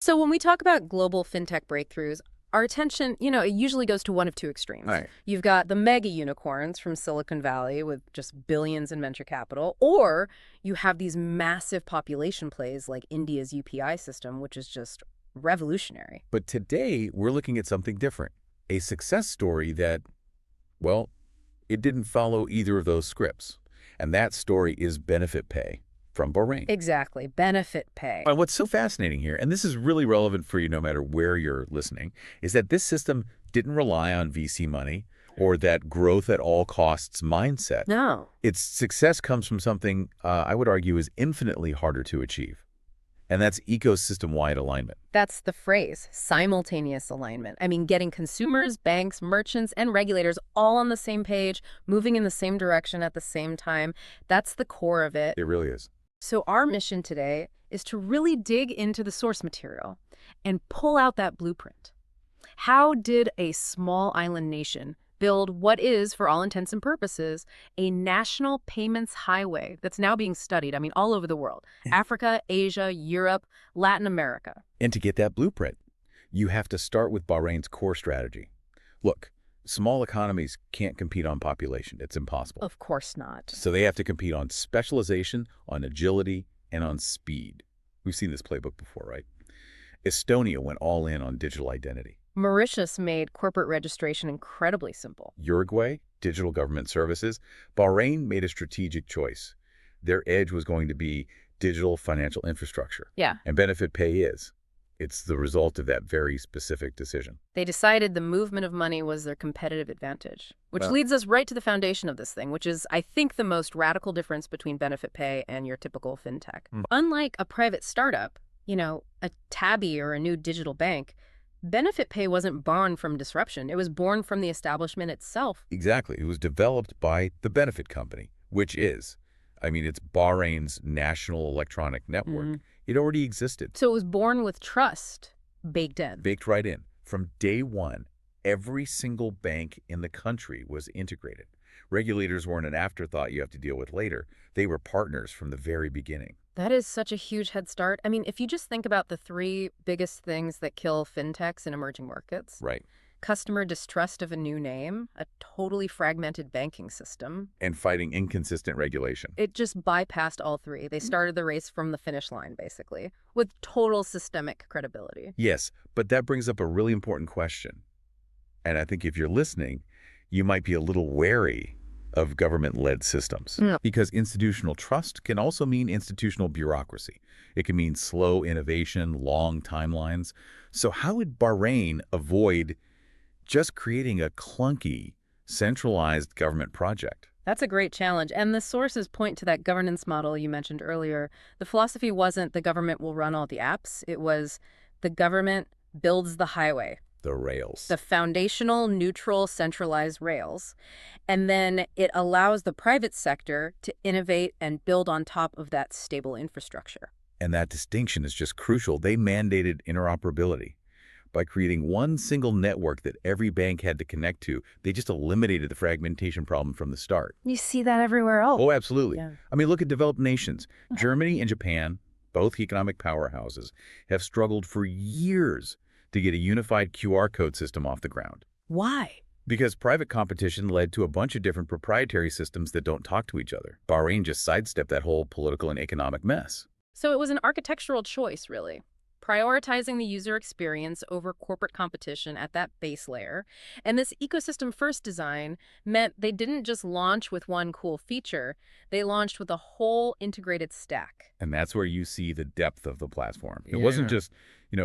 So when we talk about global fintech breakthroughs, our attention, it usually goes to one of two extremes. Right. You've got the mega unicorns from Silicon Valley with just billions in venture capital, or you have these massive population plays like India's UPI system, which is just revolutionary. But today, we're looking at something different. A success story that, well, it didn't follow either of those scripts. And that story is BenefitPay from Bahrain. Exactly. Benefit pay. And what's so fascinating here, and this is really relevant for you no matter where you're listening, is that this system didn't rely on VC money or that growth at all costs mindset. No. Its success comes from something I would argue is infinitely harder to achieve, and that's ecosystem-wide alignment. That's the phrase, simultaneous alignment. I mean, getting consumers, banks, merchants, and regulators all on the same page, moving in the same direction at the same time. That's the core of it. It really is. So our mission today is to really dig into the source material and pull out that blueprint. How did a small island nation build what is, for all intents and purposes, a national payments highway that's now being studied, all over the world? Africa, Asia, Europe, Latin America. And to get that blueprint, you have to start with Bahrain's core strategy. Look, small economies can't compete on population. It's impossible. Of course not. So they have to compete on specialization, on agility, and on speed. We've seen this playbook before, right? Estonia went all in on digital identity. Mauritius made corporate registration incredibly simple. Uruguay, digital government services. Bahrain made a strategic choice. Their edge was going to be digital financial infrastructure. Yeah. And BenefitPay is. It's the result of that very specific decision. They decided the movement of money was their competitive advantage, which Well, leads us right to the foundation of this thing, which is, I think, the most radical difference between BenefitPay and your typical fintech. Unlike a private startup, a Tabby or a new digital bank, BenefitPay wasn't born from disruption. It was born from the establishment itself. Exactly. It was developed by the Benefit Company, which is, it's Bahrain's national electronic network. It already existed. So it was born with trust baked in. Baked right in. From day one, every single bank in the country was integrated. Regulators weren't an afterthought you have to deal with later. They were partners from the very beginning. That is such a huge head start. If you just think about the three biggest things that kill fintechs in emerging markets. Right. Customer distrust of a new name, a totally fragmented banking system. And fighting inconsistent regulation. It just bypassed all three. They started the race from the finish line, basically, with total systemic credibility. Yes, but that brings up a really important question. And I think if you're listening, you might be a little wary of government-led systems. Because institutional trust can also mean institutional bureaucracy. It can mean slow innovation, long timelines. So how would Bahrain avoid just creating a clunky, centralized government project? That's a great challenge. And the sources point to that governance model you mentioned earlier. The philosophy wasn't the government will run all the apps. It was the government builds the highway. The rails. The foundational, neutral, centralized rails. And then it allows the private sector to innovate and build on top of that stable infrastructure. And that distinction is just crucial. They mandated interoperability. By creating one single network that every bank had to connect to, they just eliminated the fragmentation problem from the start. You see that everywhere else. Oh, absolutely. Yeah. Look at developed nations. Germany and Japan, both economic powerhouses, have struggled for years to get a unified QR code system off the ground. Why? Because private competition led to a bunch of different proprietary systems that don't talk to each other. Bahrain just sidestepped that whole political and economic mess. So it was an architectural choice, really. Prioritizing the user experience over corporate competition at that base layer. And this ecosystem-first design meant they didn't just launch with one cool feature. They launched with a whole integrated stack. And that's where you see the depth of the platform. It wasn't just,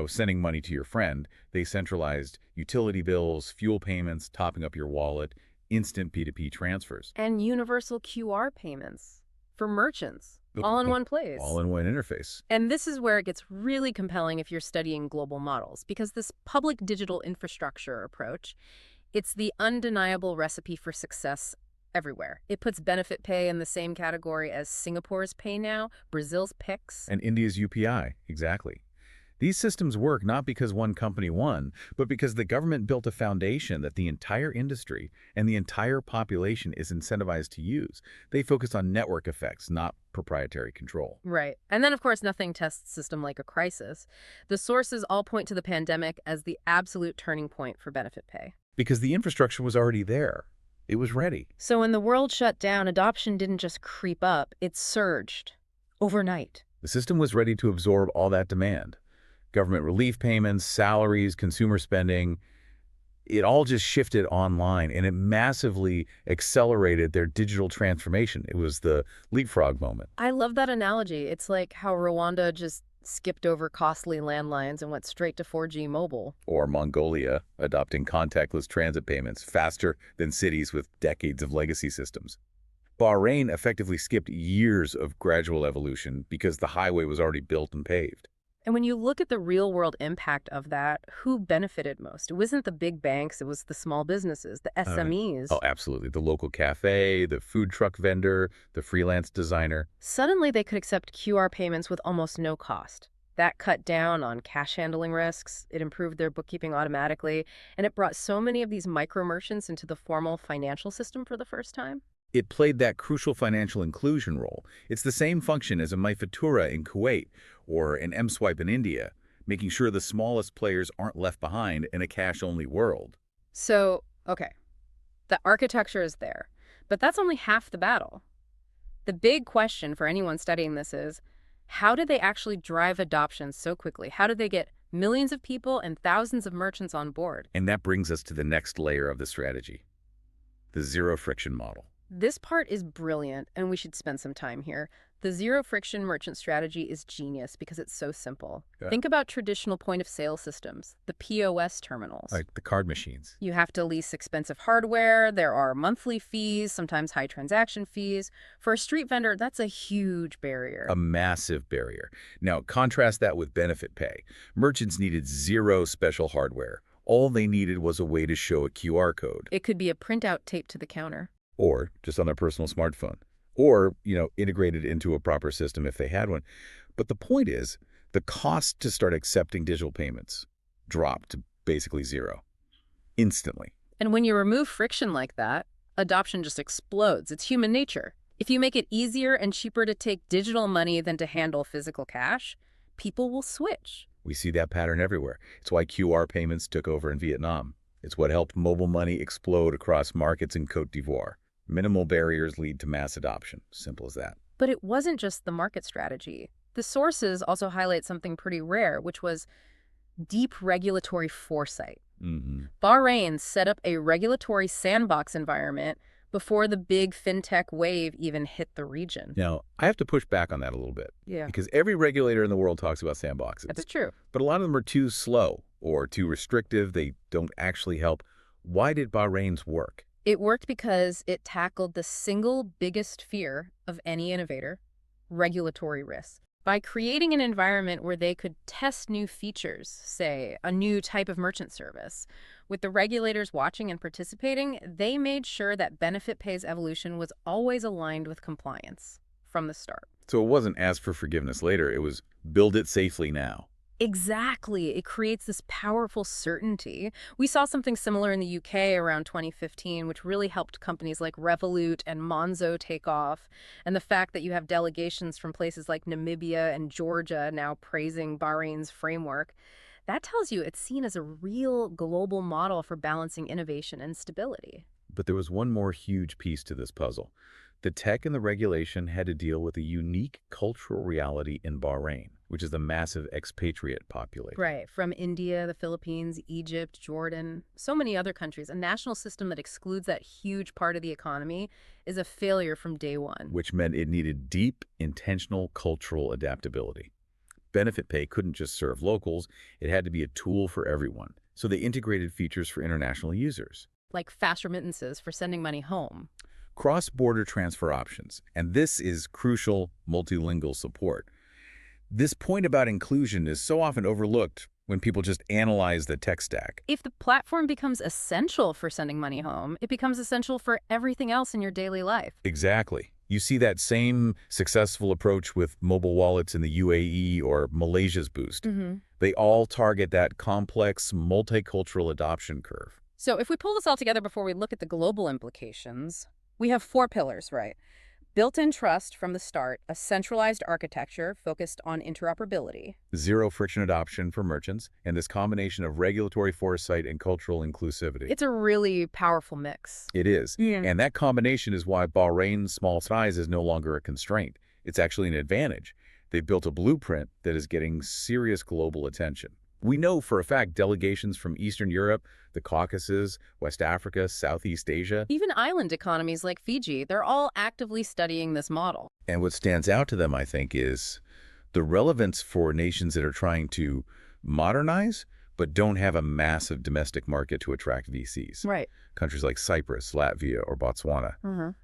sending money to your friend. They centralized utility bills, fuel payments, topping up your wallet, instant P2P transfers. And universal QR payments for merchants. All in one place. All in one interface. And this is where it gets really compelling if you're studying global models, because this public digital infrastructure approach, it's the undeniable recipe for success everywhere. It puts BenefitPay in the same category as Singapore's Pay Now, Brazil's Pix. And India's UPI, exactly. These systems work not because one company won, but because the government built a foundation that the entire industry and the entire population is incentivized to use. They focus on network effects, not proprietary control. Right. And then, of course, nothing tests system like a crisis. The sources all point to the pandemic as the absolute turning point for BenefitPay. Because the infrastructure was already there. It was ready. So when the world shut down, adoption didn't just creep up, it surged overnight. The system was ready to absorb all that demand. Government relief payments, salaries, consumer spending, it all just shifted online, and it massively accelerated their digital transformation. It was the leapfrog moment. I love that analogy. It's like how Rwanda just skipped over costly landlines and went straight to 4G mobile. Or Mongolia adopting contactless transit payments faster than cities with decades of legacy systems. Bahrain effectively skipped years of gradual evolution because the highway was already built and paved. And when you look at the real-world impact of that, who benefited most? It wasn't the big banks, it was the small businesses, the SMEs. Oh, absolutely. The local cafe, the food truck vendor, the freelance designer. Suddenly, they could accept QR payments with almost no cost. That cut down on cash handling risks, it improved their bookkeeping automatically, and it brought so many of these micro merchants into the formal financial system for the first time. It played that crucial financial inclusion role. It's the same function as a MyFatura in Kuwait or an M-Swipe in India, making sure the smallest players aren't left behind in a cash-only world. So, okay, the architecture is there, but that's only half the battle. The big question for anyone studying this is, how did they actually drive adoption so quickly? How did they get millions of people and thousands of merchants on board? And that brings us to the next layer of the strategy, the zero-friction model. This part is brilliant, and we should spend some time here. The zero-friction merchant strategy is genius because it's so simple. Yeah. Think about traditional point-of-sale systems, the POS terminals. Like the card machines. You have to lease expensive hardware, there are monthly fees, sometimes high transaction fees. For a street vendor, that's a huge barrier. A massive barrier. Now, contrast that with BenefitPay. Merchants needed zero special hardware. All they needed was a way to show a QR code. It could be a printout taped to the counter. Or just on their personal smartphone. Or, integrated into a proper system if they had one. But the point is, the cost to start accepting digital payments dropped to basically zero. Instantly. And when you remove friction like that, adoption just explodes. It's human nature. If you make it easier and cheaper to take digital money than to handle physical cash, people will switch. We see that pattern everywhere. It's why QR payments took over in Vietnam. It's what helped mobile money explode across markets in Côte d'Ivoire. Minimal barriers lead to mass adoption. Simple as that. But it wasn't just the market strategy. The sources also highlight something pretty rare, which was deep regulatory foresight. Bahrain set up a regulatory sandbox environment before the big fintech wave even hit the region. Now, I have to push back on that a little bit. Yeah. Because every regulator in the world talks about sandboxes. That's true. But a lot of them are too slow or too restrictive. They don't actually help. Why did Bahrain's work? It worked because it tackled the single biggest fear of any innovator, regulatory risk. By creating an environment where they could test new features, say, a new type of merchant service, with the regulators watching and participating, they made sure that BenefitPay's evolution was always aligned with compliance from the start. So it wasn't ask for forgiveness later. It was build it safely now. Exactly. It creates this powerful certainty. We saw something similar in the UK around 2015, which really helped companies like Revolut and Monzo take off. And the fact that you have delegations from places like Namibia and Georgia now praising Bahrain's framework, that tells you it's seen as a real global model for balancing innovation and stability. But there was one more huge piece to this puzzle. The tech and the regulation had to deal with a unique cultural reality in Bahrain, which is a massive expatriate population. Right. From India, the Philippines, Egypt, Jordan, so many other countries. A national system that excludes that huge part of the economy is a failure from day one. Which meant it needed deep, intentional cultural adaptability. BenefitPay couldn't just serve locals. It had to be a tool for everyone. So they integrated features for international users. Like fast remittances for sending money home. Cross-border transfer options. And this is crucial multilingual support. This point about inclusion is so often overlooked when people just analyze the tech stack. If the platform becomes essential for sending money home, it becomes essential for everything else in your daily life. Exactly. You see that same successful approach with mobile wallets in the UAE or Malaysia's Boost. They all target that complex, multicultural adoption curve. So if we pull this all together before we look at the global implications, we have 4 pillars, right? Built-in trust from the start, a centralized architecture focused on interoperability. Zero friction adoption for merchants, and this combination of regulatory foresight and cultural inclusivity. It's a really powerful mix. It is. Yeah. And that combination is why Bahrain's small size is no longer a constraint. It's actually an advantage. They've built a blueprint that is getting serious global attention. We know for a fact delegations from Eastern Europe, the Caucasus, West Africa, Southeast Asia, Even island economies like Fiji, they're all actively studying this model. and what stands out to them, I think, is the relevance for nations that are trying to modernize but don't have a massive domestic market to attract VCs. Right. Countries like Cyprus, Latvia, or Botswana.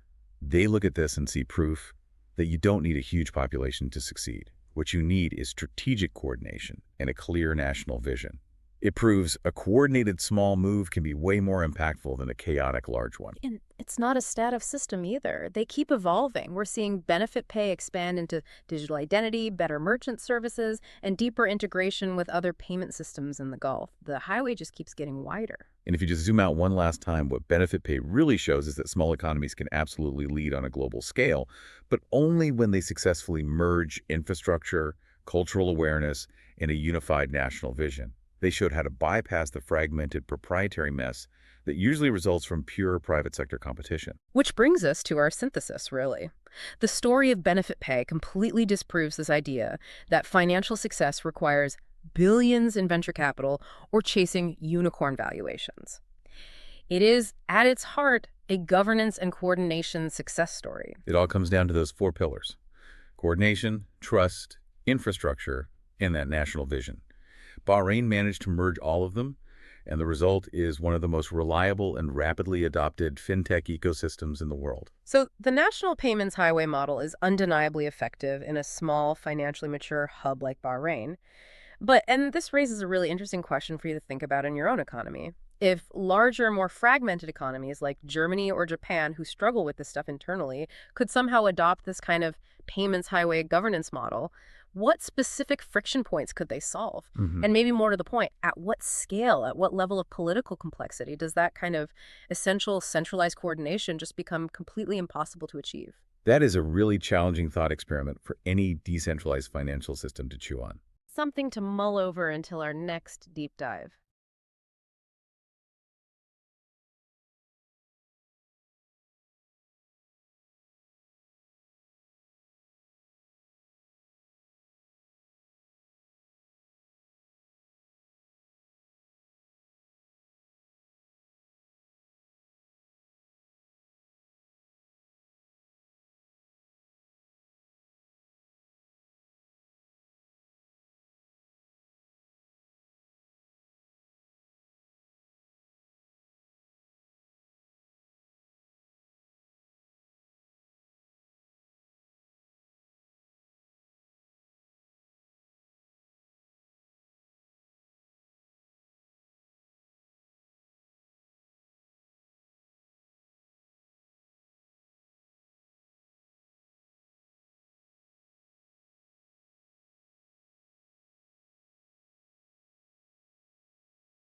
They look at this and see proof that you don't need a huge population to succeed. What you need is strategic coordination and a clear national vision. It proves a coordinated small move can be way more impactful than a chaotic large one. And it's not a static system either. They keep evolving. We're seeing BenefitPay expand into digital identity, better merchant services, and deeper integration with other payment systems in the Gulf. The highway just keeps getting wider. And if you just zoom out one last time, what BenefitPay really shows is that small economies can absolutely lead on a global scale, but only when they successfully merge infrastructure, cultural awareness, and a unified national vision. They showed how to bypass the fragmented proprietary mess that usually results from pure private sector competition. Which brings us to our synthesis, really. The story of BenefitPay completely disproves this idea that financial success requires billions in venture capital or chasing unicorn valuations. It is, at its heart, a governance and coordination success story. It all comes down to those 4 pillars: coordination, trust, infrastructure, and that national vision. Bahrain managed to merge all of them, and the result is one of the most reliable and rapidly adopted fintech ecosystems in the world. So the national payments highway model is undeniably effective in a small, financially mature hub like Bahrain. And this raises a really interesting question for you to think about in your own economy. If larger, more fragmented economies like Germany or Japan, who struggle with this stuff internally, could somehow adopt this kind of payments highway governance model, what specific friction points could they solve? And maybe more to the point, at what scale, at what level of political complexity does that kind of essential centralized coordination just become completely impossible to achieve? That is a really challenging thought experiment for any decentralized financial system to chew on. Something to mull over until our next deep dive.